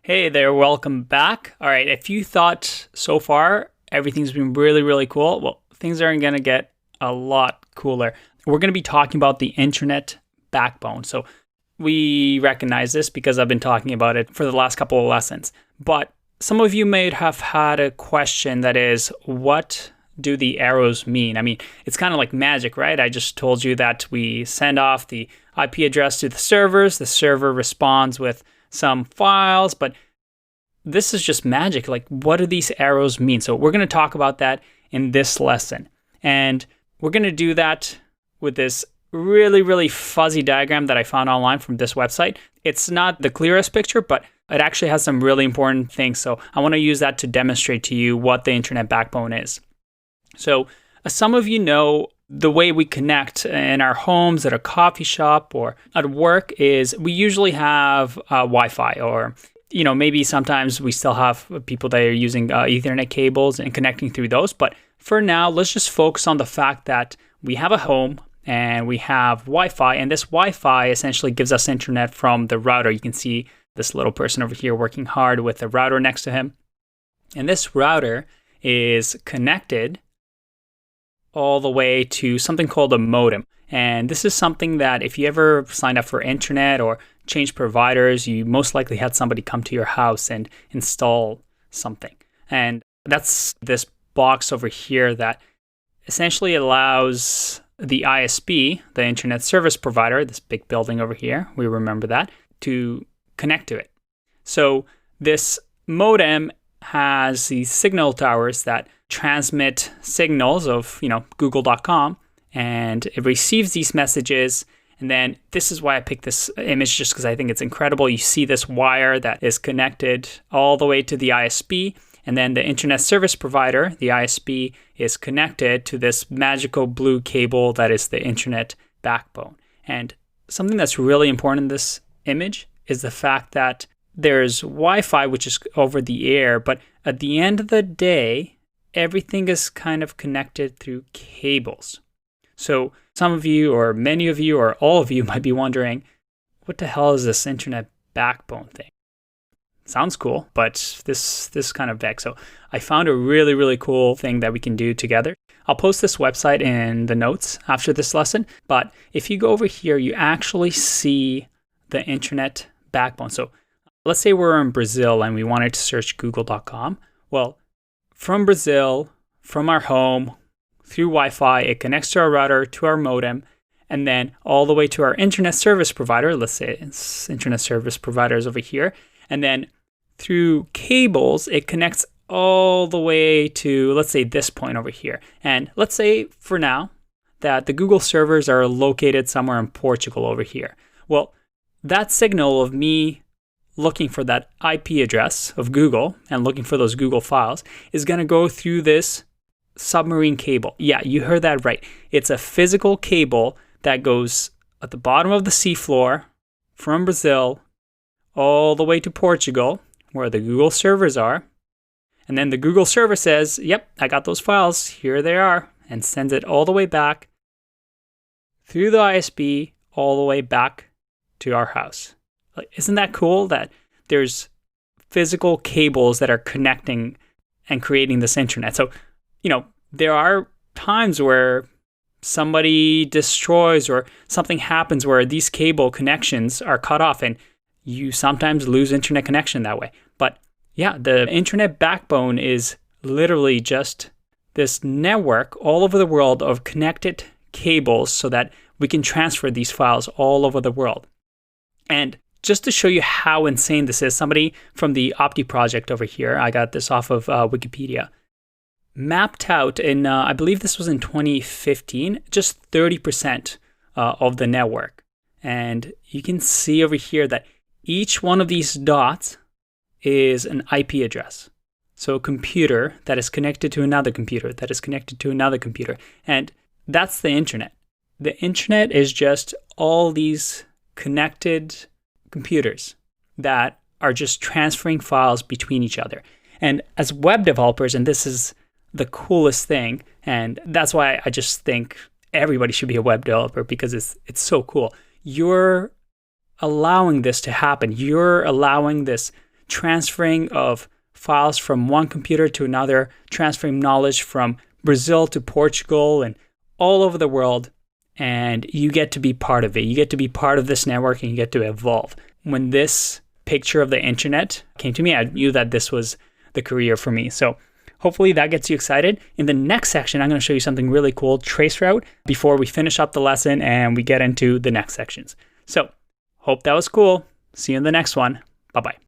Hey there, welcome back. All right, if you thought so far everything's been really, really cool, well, things are going to get a lot cooler. We're going to be talking about the internet backbone. So we recognize this because I've been talking about it for the last couple of lessons. But some of you may have had a question that is, what do the arrows mean? I mean, it's kind of like magic, right? I just told you that we send off the IP address to the servers. The server responds with some files, but this is just magic. Like, what do these arrows mean? So we're going to talk about that in this lesson. And we're going to do that with this really, really fuzzy diagram that I found online from this website. It's not the clearest picture, but it actually has some really important things. So I want to use that to demonstrate to you what the internet backbone is. So some of you know the way we connect in our homes, at a coffee shop, or at work is we usually have Wi-Fi, or maybe sometimes we still have people that are using Ethernet cables and connecting through those. But for now, let's just focus on the fact that we have a home and we have Wi-Fi, and this Wi-Fi essentially gives us internet from the router. You can see this little person over here working hard with the router next to him. And this router is connected all the way to something called a modem. And this is something that if you ever signed up for internet or changed providers, you most likely had somebody come to your house and install something. And that's this box over here that essentially allows the ISP, the internet service provider, this big building over here, we remember that, to connect to it. So this modem has these signal towers that transmit signals of, google.com, and it receives these messages. And then this is why I picked this image, just because I think it's incredible. You see this wire that is connected all the way to the ISP, and then the internet service provider, the ISP, is connected to this magical blue cable that is the internet backbone. And something that's really important in this image is the fact that there's Wi-Fi, which is over the air, but at the end of the day, everything is kind of connected through cables. So some of you, or many of you, or all of you might be wondering, what the hell is this internet backbone thing? Sounds cool, but this kind of vexed. So I found a really, really cool thing that we can do together. I'll post this website in the notes after this lesson, but if you go over here, you actually see the internet backbone. So let's say we're in Brazil and we wanted to search google.com. Well, from Brazil, from our home, through Wi-Fi, it connects to our router, to our modem, and then all the way to our internet service provider. Let's say it's internet service providers over here. And then through cables, it connects all the way to, let's say, this point over here. And let's say for now that the Google servers are located somewhere in Portugal over here. Well, that signal of me looking for that IP address of Google and looking for those Google files is going to go through this submarine cable. Yeah, you heard that right. It's a physical cable that goes at the bottom of the seafloor from Brazil all the way to Portugal, where the Google servers are. And then the Google server says, yep, I got those files. Here they are. And sends it all the way back through the ISP, all the way back to our house. Isn't that cool that there's physical cables that are connecting and creating this internet? So, there are times where somebody destroys or something happens where these cable connections are cut off, and you sometimes lose internet connection that way. But yeah, the internet backbone is literally just this network all over the world of connected cables so that we can transfer these files all over the world. And just to show you how insane this is, somebody from the Opti project over here, I got this off of Wikipedia, mapped out in, I believe this was in 2015, just 30% of the network. And you can see over here that each one of these dots is an IP address. So a computer that is connected to another computer that is connected to another computer. And that's the internet. The internet is just all these connected computers that are just transferring files between each other. And as web developers, and this is the coolest thing, and that's why I just think everybody should be a web developer, because it's so cool. You're allowing this to happen. You're allowing this transferring of files from one computer to another, transferring knowledge from Brazil to Portugal and all over the world. And you get to be part of it. You get to be part of this network and you get to evolve. When this picture of the internet came to me, I knew that this was the career for me. So hopefully that gets you excited. In the next section, I'm going to show you something really cool, traceroute, before we finish up the lesson and we get into the next sections. So hope that was cool. See you in the next one. Bye-bye.